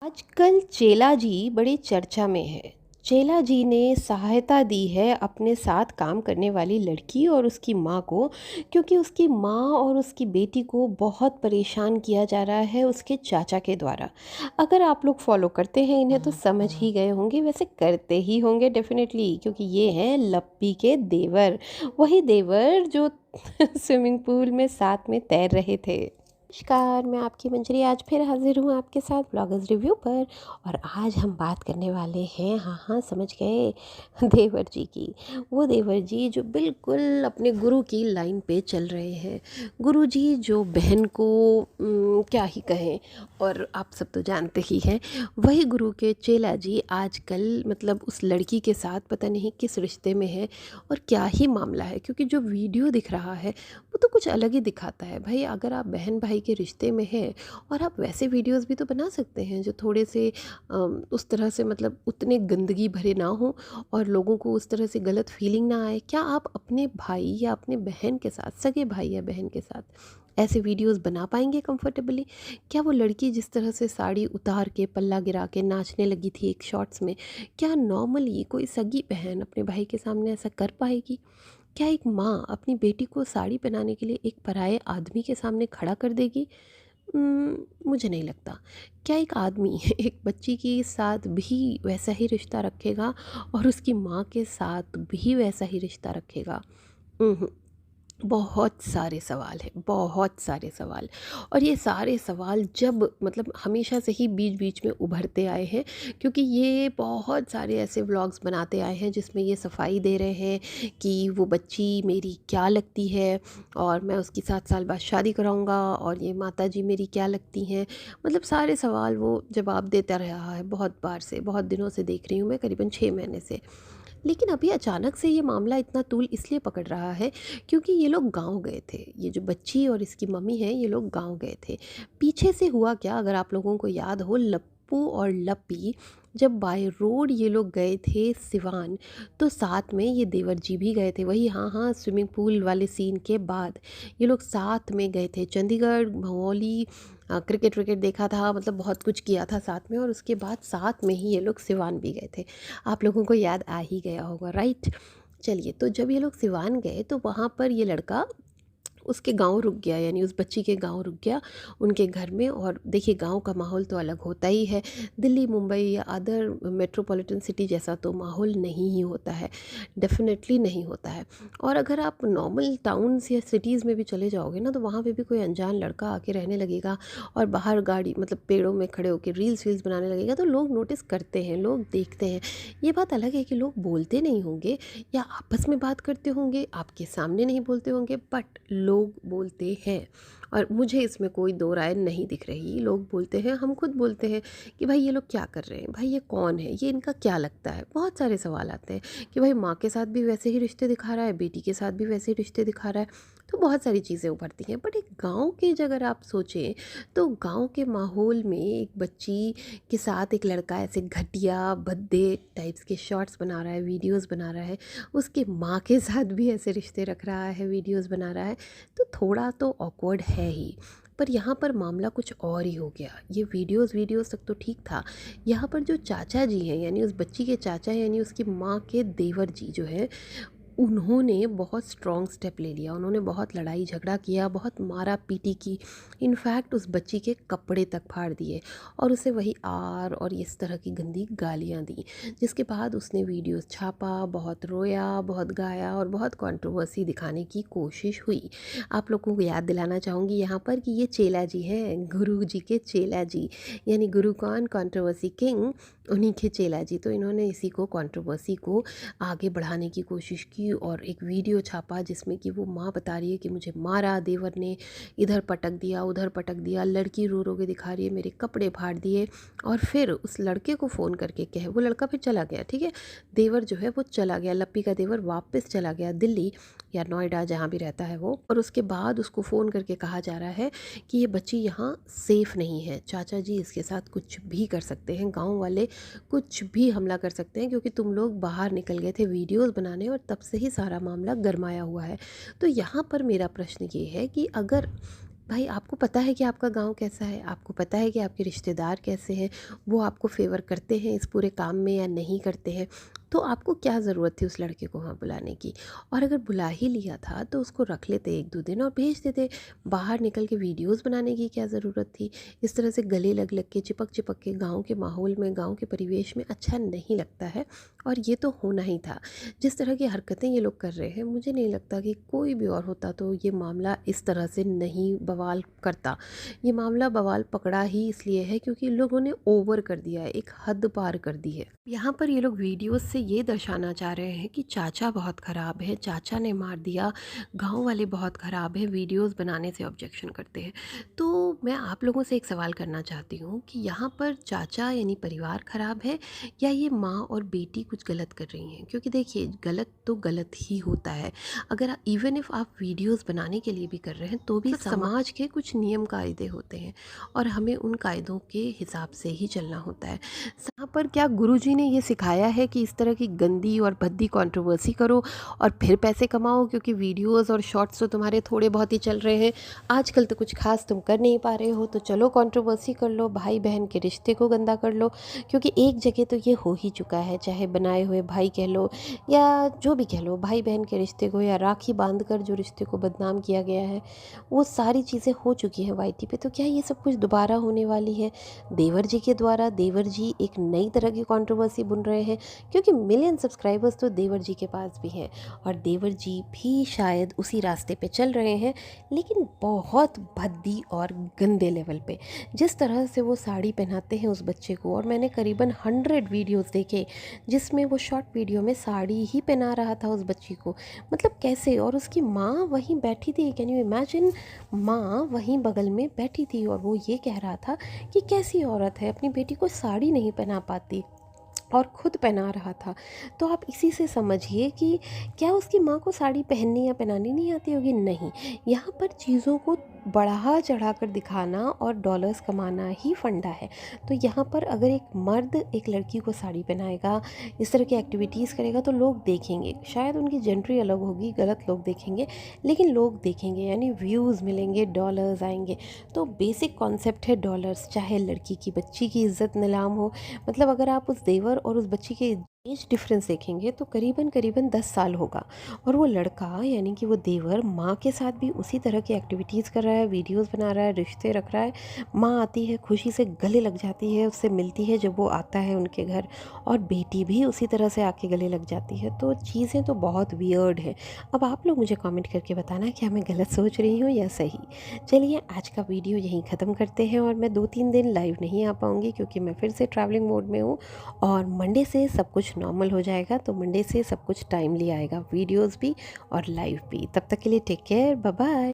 आजकल चेला जी बड़ी चर्चा में है। चेला जी ने सहायता दी है अपने साथ काम करने वाली लड़की और उसकी माँ को, क्योंकि उसकी माँ और उसकी बेटी को बहुत परेशान किया जा रहा है उसके चाचा के द्वारा। अगर आप लोग फॉलो करते हैं इन्हें तो समझ ही गए होंगे, वैसे करते ही होंगे डेफिनेटली, क्योंकि ये हैं लप्पी के देवर। वही देवर जो स्विमिंग पूल में साथ में तैर रहे थे। नमस्कार, मैं आपकी मंजरी आज फिर हाजिर हूँ आपके साथ ब्लॉगर्स रिव्यू पर। और आज हम बात करने वाले हैं, हाँ हाँ समझ गए, देवर जी की। वो देवर जी जो बिल्कुल अपने गुरु की लाइन पे चल रहे हैं। गुरु जी जो बहन को क्या ही कहें, और आप सब तो जानते ही हैं। वही गुरु के चेला जी आजकल मतलब उस लड़की के साथ पता नहीं किस रिश्ते में है और क्या ही मामला है, क्योंकि जो वीडियो दिख रहा है वो तो कुछ अलग ही दिखाता है। भाई अगर आप बहन भाई के रिश्ते में हैं और आप वैसे वीडियोस भी तो बना सकते हैं जो थोड़े से उस तरह से मतलब उतने गंदगी भरे ना हो और लोगों को उस तरह से गलत फीलिंग ना आए। क्या आप अपने भाई या अपने बहन के साथ, सगे भाई या बहन के साथ ऐसे वीडियोस बना पाएंगे कंफर्टेबली? क्या वो लड़की जिस तरह से साड़ी उतार के पल्ला गिरा के नाचने लगी थी एक शॉर्ट्स में, क्या नॉर्मली कोई सगी बहन अपने भाई के सामने ऐसा कर पाएगी? क्या एक माँ अपनी बेटी को साड़ी पहनाने के लिए एक पराये आदमी के सामने खड़ा कर देगी? मुझे नहीं लगता। क्या एक आदमी एक बच्ची के साथ भी वैसा ही रिश्ता रखेगा और उसकी माँ के साथ भी वैसा ही रिश्ता रखेगा? उहुँ। बहुत सारे सवाल हैं, बहुत सारे सवाल। और ये सारे सवाल जब मतलब हमेशा से ही बीच बीच में उभरते आए हैं, क्योंकि ये बहुत सारे ऐसे व्लॉग्स बनाते आए हैं जिसमें ये सफाई दे रहे हैं कि वो बच्ची मेरी क्या लगती है और मैं उसकी 7 साल बाद शादी कराऊंगा, और ये माता जी मेरी क्या लगती हैं। मतलब सारे सवाल वो जवाब देता रहा है बहुत बार से, बहुत दिनों से देख रही हूँ मैं, करीबन 6 महीने से। लेकिन अभी अचानक से ये मामला इतना तूल इसलिए पकड़ रहा है क्योंकि ये लोग गाँव गए थे। ये जो बच्ची और इसकी मम्मी है ये लोग गाँव गए थे। पीछे से हुआ क्या, अगर आप लोगों को याद हो, लप्पू और लप्पी जब बाय रोड ये लोग गए थे सिवान, तो साथ में ये देवर जी भी गए थे। वही हाँ हाँ, स्विमिंग पूल वाले सीन के बाद ये लोग साथ में गए थे चंडीगढ़, भमोली, क्रिकेट विकेट देखा था, मतलब बहुत कुछ किया था साथ में, और उसके बाद साथ में ही ये लोग सिवान भी गए थे। आप लोगों को याद आ ही गया होगा, राइट? चलिए, तो जब ये लोग सिवान गए तो वहाँ पर ये लड़का उसके गाँव रुक गया, यानी उस बच्ची के गाँव रुक गया, उनके घर में। और देखिए गाँव का माहौल तो अलग होता ही है। दिल्ली, मुंबई या अदर मेट्रोपॉलिटन सिटी जैसा तो माहौल नहीं ही होता है, डेफिनेटली नहीं होता है। और अगर आप नॉर्मल टाउन्स या सिटीज़ में भी चले जाओगे ना, तो वहाँ पे भी कोई अनजान लड़का आके रहने लगेगा और बाहर गाड़ी मतलब पेड़ों में खड़े होकर रील्स वील्स बनाने लगेगा, तो लोग नोटिस करते हैं, लोग देखते हैं। ये बात अलग है कि लोग बोलते नहीं होंगे या आपस में बात करते होंगे, आपके सामने नहीं बोलते होंगे, बट लोग बोलते हैं। और मुझे इसमें कोई दो राय नहीं दिख रही। लोग बोलते हैं, हम खुद बोलते हैं कि भाई ये लोग क्या कर रहे हैं, भाई ये कौन है, ये इनका क्या लगता है। बहुत सारे सवाल आते हैं कि भाई माँ के साथ भी वैसे ही रिश्ते दिखा रहा है, बेटी के साथ भी वैसे ही रिश्ते दिखा रहा है। तो बहुत सारी चीज़ें उभरती हैं। बट एक गाँव के अगर आप सोचें, तो गाँव के माहौल में एक बच्ची के साथ एक लड़का ऐसे घटिया भद्दे टाइप्स के शॉर्ट्स बना रहा है, वीडियोस बना रहा है, उसके माँ के साथ भी ऐसे रिश्ते रख रहा है, वीडियोस बना रहा है, तो थोड़ा तो ऑकवर्ड है ही। पर यहाँ पर मामला कुछ और ही हो गया। ये वीडियोस तक तो ठीक था। यहाँ पर जो चाचा जी हैं, यानी उस बच्ची के चाचा, यानी उसकी माँ के देवर जी जो है, उन्होंने बहुत स्ट्रॉन्ग स्टेप ले लिया। उन्होंने बहुत लड़ाई झगड़ा किया, बहुत मारा पीटी की। इनफैक्ट उस बच्ची के कपड़े तक फाड़ दिए और उसे वही आर और इस तरह की गंदी गालियाँ दी। जिसके बाद उसने वीडियोस छापा, बहुत रोया, बहुत गाया और बहुत कंट्रोवर्सी दिखाने की कोशिश हुई। आप लोगों को याद दिलाना चाहूँगी यहाँ पर कि ये चेला जी हैं, गुरु जी के चेला जी, यानी गुरु कौन, कंट्रोवर्सी किंग, उन्हीं के चेला जी। तो इन्होंने इसी को, कंट्रोवर्सी को आगे बढ़ाने की कोशिश की और एक वीडियो छापा जिसमें कि वो माँ बता रही है कि मुझे मारा देवर ने, इधर पटक दिया, उधर पटक दिया, लड़की रो रो के दिखा रही है, मेरे कपड़े फाड़ दिए। और फिर उस लड़के को फ़ोन करके कहे, वो लड़का फिर चला गया, ठीक है, देवर जो है वो चला गया, लप्पी का देवर वापस चला गया दिल्ली या नोएडा, जहाँ भी रहता है वो। और उसके बाद उसको फ़ोन करके कहा जा रहा है कि ये बच्ची यहाँ सेफ़ नहीं है, चाचा जी इसके साथ कुछ भी कर सकते हैं, गाँव वाले कुछ भी हमला कर सकते हैं, क्योंकि तुम लोग बाहर निकल गए थे वीडियोस बनाने और तब से ही सारा मामला गरमाया हुआ है। तो यहाँ पर मेरा प्रश्न ये है कि अगर भाई आपको पता है कि आपका गाँव कैसा है, आपको पता है कि आपके रिश्तेदार कैसे हैं, वो आपको फ़ेवर करते हैं इस पूरे काम में या नहीं करते हैं। तो आपको क्या ज़रूरत थी उस लड़के को वहाँ बुलाने की? और अगर बुला ही लिया था तो उसको रख लेते 1-2 दिन और भेज देते। बाहर निकल के वीडियोज़ बनाने की क्या ज़रूरत थी? इस तरह से गले लग-लग के, चिपक-चिपक के गाँव के माहौल में, गाँव के परिवेश में अच्छा नहीं लगता है और ये तो होना ही था। जिस तरह की हरकतें ये लोग कर रहे हैं, मुझे नहीं लगता कि कोई भी और होता तो ये मामला इस तरह से नहीं बवाल करता। ये मामला बवाल पकड़ा ही इसलिए है क्योंकि लोगों ने ओवर कर दिया है, एक हद पार कर दी है। यहाँ पर ये लोग वीडियोज़ से ये दर्शाना चाह रहे हैं कि चाचा बहुत ख़राब है, चाचा ने मार दिया, गाँव वाले बहुत ख़राब है, वीडियोज़ बनाने से ऑब्जेक्शन करते हैं। तो मैं आप लोगों से एक सवाल करना चाहती हूँ कि यहाँ पर चाचा यानी परिवार ख़राब है या ये माँ और बेटी कुछ गलत कर रही हैं? क्योंकि देखिए गलत तो गलत ही होता है। अगर इवन इफ़ आप वीडियोज़ बनाने के लिए भी कर रहे हैं तो भी समाज के कुछ नियम कायदे होते हैं और हमें उन कायदों के हिसाब से ही चलना होता है। यहाँ पर क्या गुरुजी ने ये सिखाया है कि इस तरह की गंदी और भद्दी कंट्रोवर्सी करो और फिर पैसे कमाओ, क्योंकि वीडियोज़ और शॉर्ट्स तो तुम्हारे थोड़े बहुत ही चल रहे हैं, आजकल तो कुछ खास तुम कर नहीं पा रहे हो, तो चलो कंट्रोवर्सी कर लो, भाई बहन के रिश्ते को गंदा कर लो। क्योंकि एक जगह तो ये हो ही चुका है, चाहे बनाए हुए भाई कह लो या जो भी कह लो, भाई बहन के रिश्ते को या राखी बांधकर जो रिश्ते को बदनाम किया गया है, वो सारी चीज़ें हो चुकी हैं वाईटी पे। तो क्या ये सब कुछ दोबारा होने वाली है? देवर जी के द्वारा देवर जी एक नई तरह की कंट्रोवर्सी बुन रहे हैं, क्योंकि मिलियन सब्सक्राइबर्स तो देवर जी के पास भी हैं और देवर जी भी शायद उसी रास्ते पे चल रहे हैं, लेकिन बहुत भद्दी और गंदे लेवल पे। जिस तरह से वो साड़ी पहनाते हैं उस बच्चे को, और मैंने करीबन 100 वीडियोस देखे जिसमें वो शॉर्ट वीडियो में साड़ी ही पहना रहा था उस बच्ची को। मतलब कैसे? और उसकी माँ वहीं बैठी थी, कैन यू इमेजिन? माँ वहीं बगल में बैठी थी और वो ये कह रहा था कि कैसी औरत है, अपनी बेटी को साड़ी नहीं पहना पाती, और खुद पहना रहा था। तो आप इसी से समझिए कि क्या उसकी माँ को साड़ी पहननी या पहनानी नहीं आती होगी? नहीं। यहाँ पर चीज़ों को बढ़ा चढ़ा कर दिखाना और डॉलर्स कमाना ही फंडा है। तो यहाँ पर अगर एक मर्द एक लड़की को साड़ी पहनाएगा, इस तरह की एक्टिविटीज़ करेगा, तो लोग देखेंगे। शायद उनकी जेंडरी अलग होगी, गलत लोग देखेंगे, लेकिन लोग देखेंगे, यानी व्यूज़ मिलेंगे, डॉलर्स आएंगे। तो बेसिक कॉन्सेप्ट है डॉलर्स, चाहे लड़की की बच्ची की इज़्ज़त नीलाम हो। मतलब अगर आप उस देवर और उस बच्ची के एज डिफरेंस देखेंगे तो करीबन करीबन 10 साल होगा, और वो लड़का यानी कि वो देवर माँ के साथ भी उसी तरह की एक्टिविटीज़ कर रहा है, वीडियोस बना रहा है, रिश्ते रख रहा है। माँ आती है खुशी से गले लग जाती है, उससे मिलती है जब वो आता है उनके घर, और बेटी भी उसी तरह से आके गले लग जाती है। तो चीज़ें तो बहुत वियर्ड हैं। अब आप लोग मुझे कमेंट करके बताना क्या मैं गलत सोच रही हूँ या सही। चलिए आज का वीडियो यहीं ख़त्म करते हैं, और मैं 2-3 दिन लाइव नहीं आ पाऊँगी क्योंकि मैं फिर से ट्रैवलिंग मोड में हूँ, और मंडे से सब कुछ नॉर्मल हो जाएगा। तो मंडे से सब कुछ टाइमली आएगा, वीडियोस भी और लाइव भी। तब तक के लिए टेक केयर, बाय बाय।